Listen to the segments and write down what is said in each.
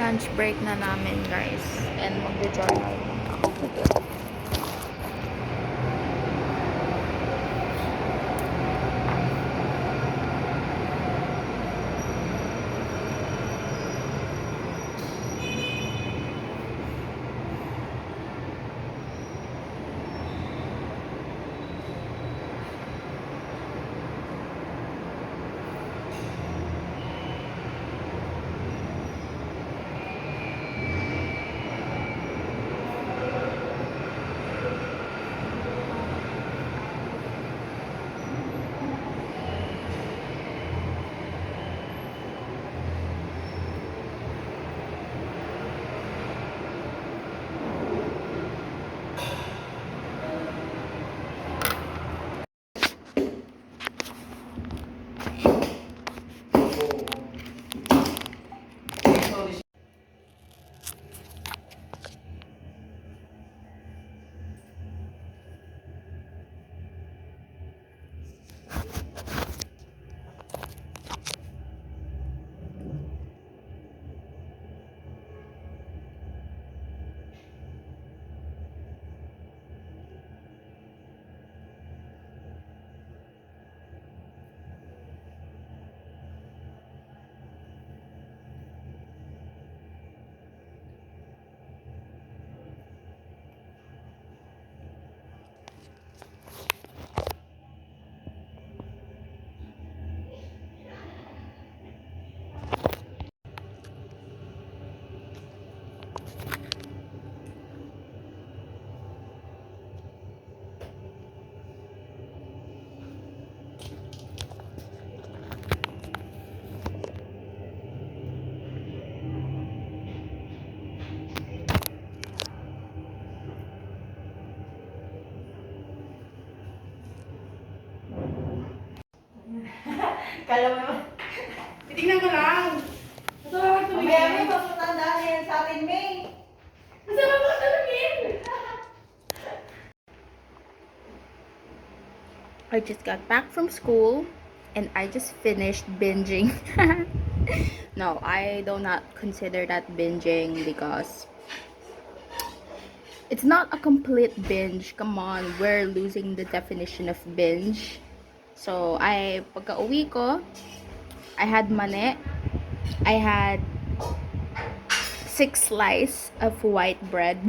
lunch break na namin, guys. And mag-journal na ako. Kala mo naman. Titignan ko lang. Masarap ito. Mamaya may masutanda na yan sa atin, May. Masarap ito talamin. I just got back from school and I just finished binging. No, I do not consider that binging because it's not a complete binge. Come on, we're losing the definition of binge. So, pagka uwi ko, I had mani. I had 6 slices of white bread.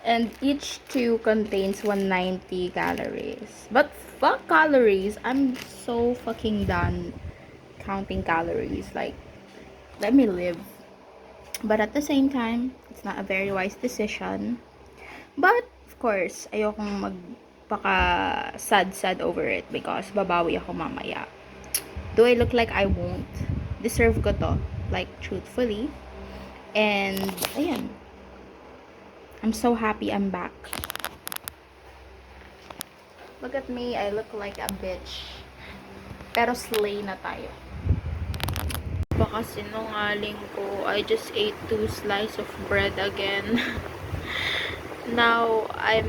And each two contains 190 calories. But fuck calories. I'm so fucking done counting calories. Like, let me live. But at the same time, it's not a very wise decision. But, of course, ayokong magpaka sad over it because babawi ako mamaya. Do I look like I won't? Deserve ko to. Like, truthfully. And, ayan. I'm so happy I'm back. Look at me, I look like a bitch. Pero slay na tayo. Baka sinungaling ko, I just ate 2 slices of bread again. Now, I'm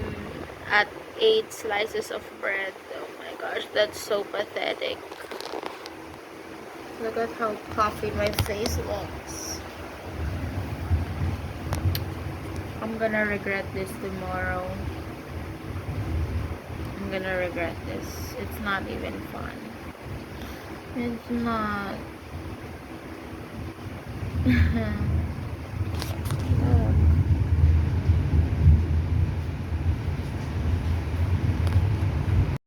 at 8 slices of bread. Oh my gosh, that's so pathetic. Look at how puffy my face looks. I'm gonna regret this tomorrow. I'm gonna regret this. It's not even fun. It's not.